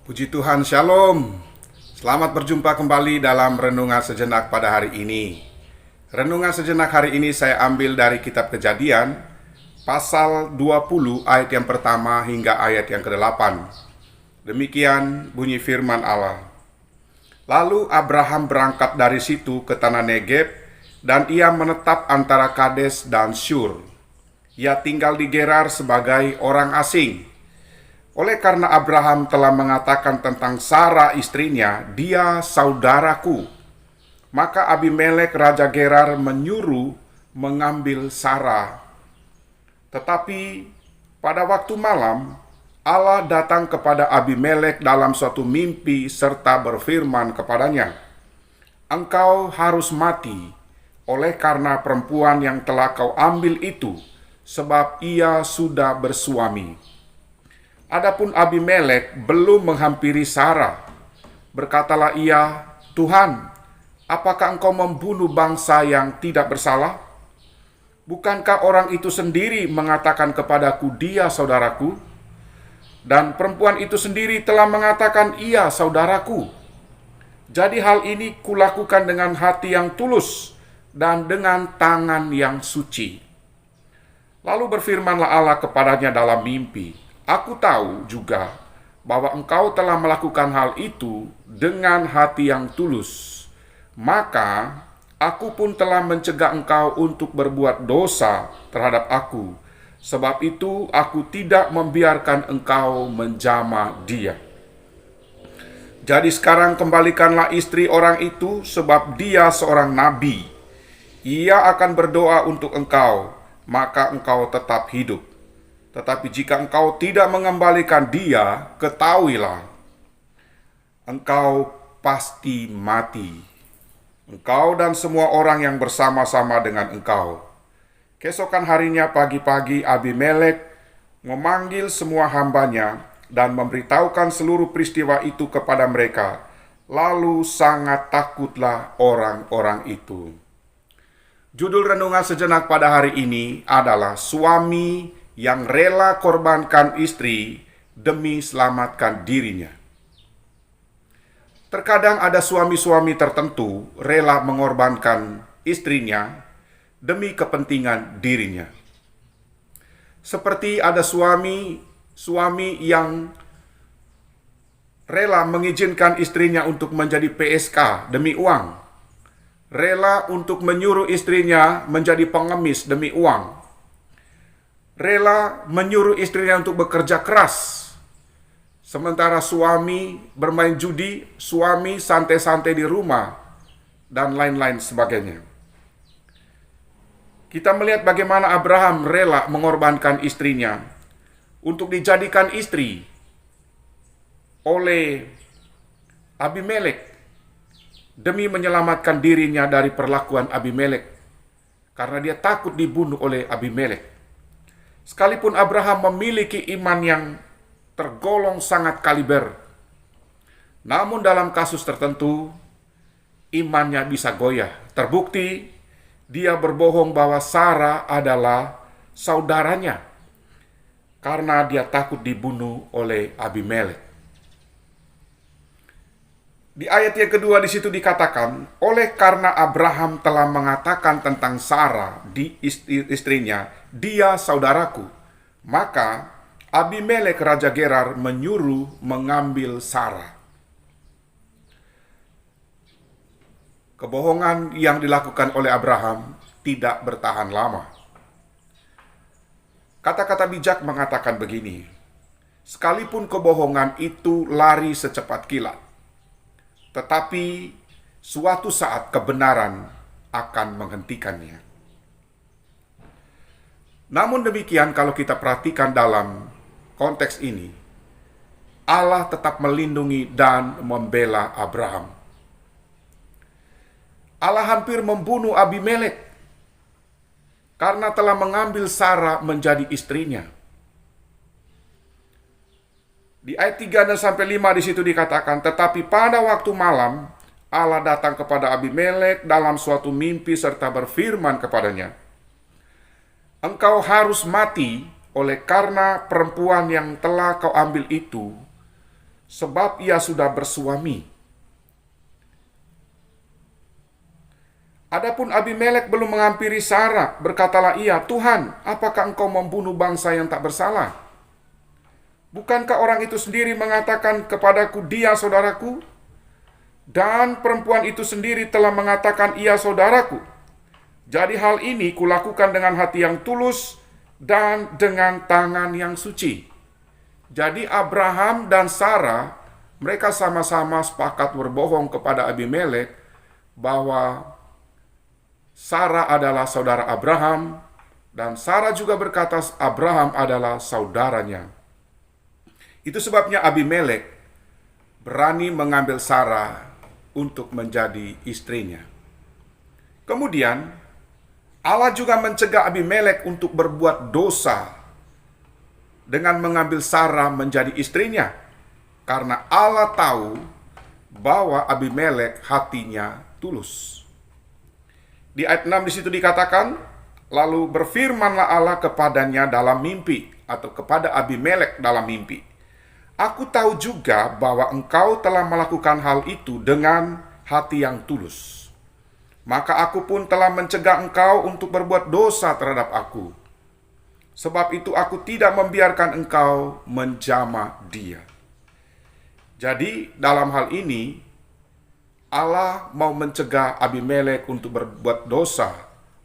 Puji Tuhan, Shalom. Selamat berjumpa kembali dalam Renungan Sejenak pada hari ini. Renungan Sejenak hari ini saya ambil dari kitab Kejadian, pasal 20 ayat yang pertama hingga ayat yang ke-8. Demikian bunyi firman Allah. Lalu Abraham berangkat dari situ ke tanah Negeb, dan ia menetap antara Kades dan Syur. Ia tinggal di Gerar sebagai orang asing. Oleh karena Abraham telah mengatakan tentang Sara istrinya, dia saudaraku, maka Abimelek raja Gerar menyuruh mengambil Sara. Tetapi pada waktu malam, Allah datang kepada Abimelek dalam suatu mimpi serta berfirman kepadanya, "Engkau harus mati oleh karena perempuan yang telah kau ambil itu, sebab ia sudah bersuami." Adapun Abimelek belum menghampiri Sara. Berkatalah ia, "Tuhan, apakah engkau membunuh bangsa yang tidak bersalah? Bukankah orang itu sendiri mengatakan kepadaku, dia saudaraku? Dan perempuan itu sendiri telah mengatakan, ia saudaraku. Jadi hal ini kulakukan dengan hati yang tulus dan dengan tangan yang suci." Lalu berfirmanlah Allah kepadanya dalam mimpi, "Aku tahu juga bahwa engkau telah melakukan hal itu dengan hati yang tulus. Maka aku pun telah mencegah engkau untuk berbuat dosa terhadap aku. Sebab itu aku tidak membiarkan engkau menjamah dia. Jadi sekarang kembalikanlah istri orang itu, sebab dia seorang nabi. Ia akan berdoa untuk engkau, maka engkau tetap hidup. Tetapi jika engkau tidak mengembalikan dia, ketahuilah, engkau pasti mati, engkau dan semua orang yang bersama-sama dengan engkau." Keesokan harinya pagi-pagi Abimelek memanggil semua hambanya dan memberitahukan seluruh peristiwa itu kepada mereka. Lalu sangat takutlah orang-orang itu. Judul renungan sejenak pada hari ini adalah suami yang rela korbankan istri demi selamatkan dirinya. Terkadang ada suami-suami tertentu rela mengorbankan istrinya demi kepentingan dirinya. Seperti ada suami yang rela mengizinkan istrinya untuk menjadi PSK demi uang, rela untuk menyuruh istrinya menjadi pengemis demi uang, rela menyuruh istrinya untuk bekerja keras. Sementara suami bermain judi, suami santai-santai di rumah, dan lain-lain sebagainya. Kita melihat bagaimana Abraham rela mengorbankan istrinya untuk dijadikan istri oleh Abimelek demi menyelamatkan dirinya dari perlakuan Abimelek, karena dia takut dibunuh oleh Abimelek. Sekalipun Abraham memiliki iman yang tergolong sangat kaliber, namun dalam kasus tertentu, imannya bisa goyah. Terbukti, dia berbohong bahwa Sara adalah saudaranya, karena dia takut dibunuh oleh Abimelek. Di ayat yang kedua di situ dikatakan, oleh karena Abraham telah mengatakan tentang Sara di istrinya, dia saudaraku, maka Abimelek raja Gerar menyuruh mengambil Sara. Kebohongan yang dilakukan oleh Abraham tidak bertahan lama. Kata-kata bijak mengatakan begini, sekalipun kebohongan itu lari secepat kilat, tetapi suatu saat kebenaran akan menghentikannya. Namun demikian, kalau kita perhatikan dalam konteks ini, Allah tetap melindungi dan membela Abraham. Allah hampir membunuh Abimelek karena telah mengambil Sara menjadi istrinya. Di ayat 3 dan sampai 5 di situ dikatakan, tetapi pada waktu malam Allah datang kepada Abimelek dalam suatu mimpi serta berfirman kepadanya, "Engkau harus mati oleh karena perempuan yang telah kau ambil itu, sebab ia sudah bersuami. Adapun Abimelek belum menghampiri Sara, berkatalah ia, Tuhan, apakah engkau membunuh bangsa yang tak bersalah? Bukankah orang itu sendiri mengatakan kepadaku, dia saudaraku? Dan perempuan itu sendiri telah mengatakan, ia saudaraku. Jadi hal ini kulakukan dengan hati yang tulus dan dengan tangan yang suci. Jadi Abraham dan Sara, mereka sama-sama sepakat berbohong kepada Abimelek bahwa Sara adalah saudara Abraham, dan Sara juga berkata Abraham adalah saudaranya. Itu sebabnya Abimelek berani mengambil Sara untuk menjadi istrinya. Kemudian Allah juga mencegah Abimelek untuk berbuat dosa dengan mengambil Sara menjadi istrinya, karena Allah tahu bahwa Abimelek hatinya tulus. Di ayat 6 di situ dikatakan, lalu berfirmanlah Allah kepadanya dalam mimpi, atau kepada Abimelek dalam mimpi. Aku tahu juga bahwa engkau telah melakukan hal itu dengan hati yang tulus. Maka aku pun telah mencegah engkau untuk berbuat dosa terhadap aku. Sebab itu aku tidak membiarkan engkau menjamah dia. Jadi dalam hal ini, Allah mau mencegah Abimelek untuk berbuat dosa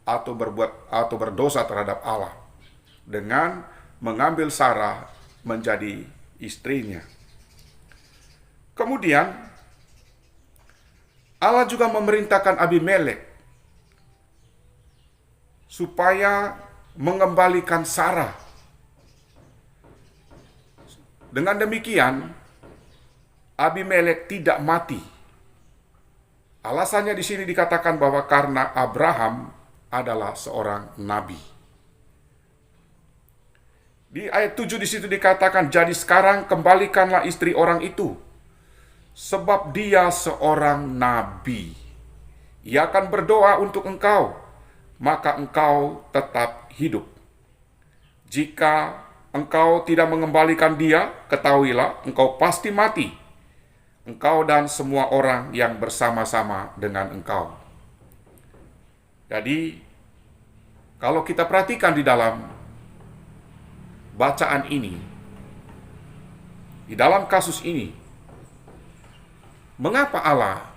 atau berdosa terhadap Allah dengan mengambil Sara menjadi istrinya. Kemudian Allah juga memerintahkan Abimelek supaya mengembalikan Sara. Dengan demikian, Abimelek tidak mati. Alasannya di sini dikatakan bahwa karena Abraham adalah seorang nabi. Di ayat 7 di situ dikatakan, jadi sekarang kembalikanlah istri orang itu, sebab dia seorang nabi. Ia akan berdoa untuk engkau, maka engkau tetap hidup. Jika engkau tidak mengembalikan dia, ketahuilah engkau pasti mati, engkau dan semua orang yang bersama-sama dengan engkau. Jadi, kalau kita perhatikan di dalam bacaan ini, di dalam kasus ini, mengapa Allah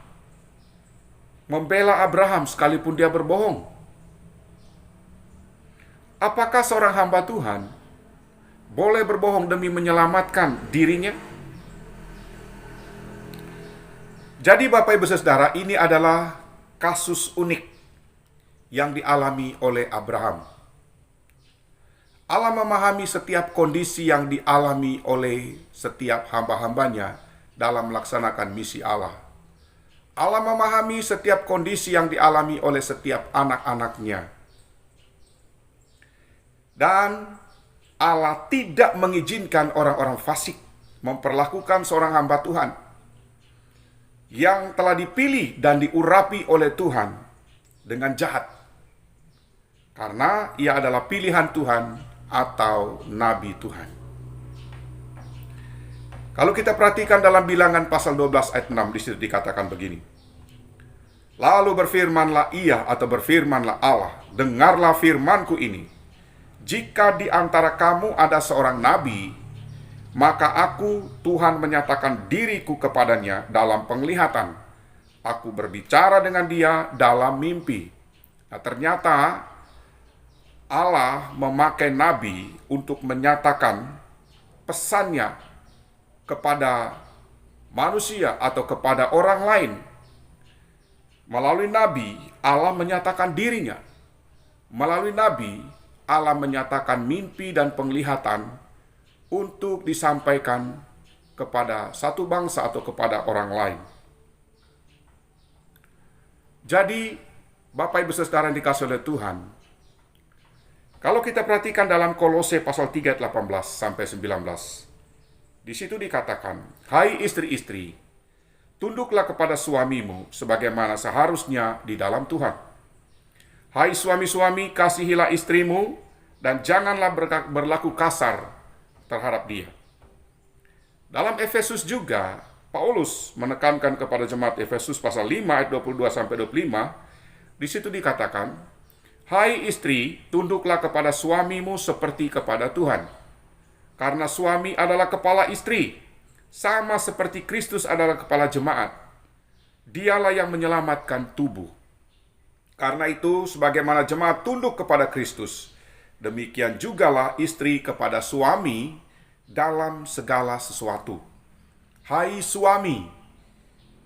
membela Abraham sekalipun dia berbohong? Apakah seorang hamba Tuhan boleh berbohong demi menyelamatkan dirinya? Jadi Bapak Ibu Saudara, ini adalah kasus unik yang dialami oleh Abraham. Allah memahami setiap kondisi yang dialami oleh setiap hamba-hambanya dalam melaksanakan misi Allah. Allah memahami setiap kondisi yang dialami oleh setiap anak-anaknya. Dan Allah tidak mengizinkan orang-orang fasik memperlakukan seorang hamba Tuhan yang telah dipilih dan diurapi oleh Tuhan dengan jahat, karena ia adalah pilihan Tuhan atau nabi Tuhan. Kalau kita perhatikan dalam Bilangan pasal 12 ayat 6, di situ dikatakan begini. Lalu berfirmanlah ia atau berfirmanlah Allah, dengarlah firmanku ini. Jika di antara kamu ada seorang nabi, maka aku Tuhan menyatakan diriku kepadanya dalam penglihatan. Aku berbicara dengan dia dalam mimpi. Nah, ternyata Allah memakai nabi untuk menyatakan pesannya kepada manusia atau kepada orang lain. Melalui nabi, Allah menyatakan dirinya. Melalui nabi, Allah menyatakan mimpi dan penglihatan untuk disampaikan kepada satu bangsa atau kepada orang lain. Jadi, Bapak Ibu Saudara yang dikasihi oleh Tuhan, kalau kita perhatikan dalam Kolose pasal 3 ayat 18 sampai 19, di situ dikatakan, hai istri-istri, tunduklah kepada suamimu sebagaimana seharusnya di dalam Tuhan. Hai suami-suami, kasihilah istrimu dan janganlah berlaku kasar terhadap dia. Dalam Efesus juga, Paulus menekankan kepada jemaat Efesus pasal 5 ayat 22 sampai 25. Di situ dikatakan, "Hai istri, tunduklah kepada suamimu seperti kepada Tuhan. Karena suami adalah kepala istri, sama seperti Kristus adalah kepala jemaat. Dialah yang menyelamatkan tubuh. Karena itu, sebagaimana jemaat tunduk kepada Kristus, demikian jugalah istri kepada suami dalam segala sesuatu. Hai suami,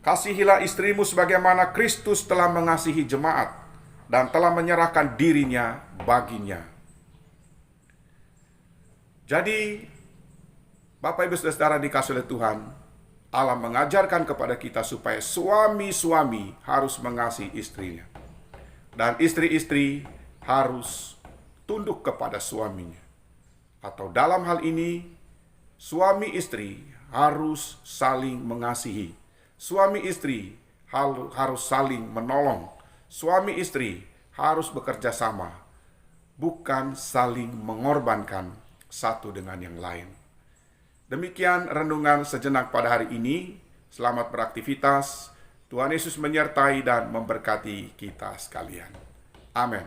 kasihilah istrimu sebagaimana Kristus telah mengasihi jemaat dan telah menyerahkan dirinya baginya." Jadi, Bapak Ibu Saudara dikasihi oleh Tuhan, Allah mengajarkan kepada kita supaya suami-suami harus mengasihi istrinya. Dan istri-istri harus tunduk kepada suaminya. Atau dalam hal ini, suami istri harus saling mengasihi. Suami istri harus saling menolong. Suami istri harus bekerja sama, bukan saling mengorbankan satu dengan yang lain. Demikian renungan sejenak pada hari ini. Selamat beraktivitas. Tuhan Yesus menyertai dan memberkati kita sekalian. Amin.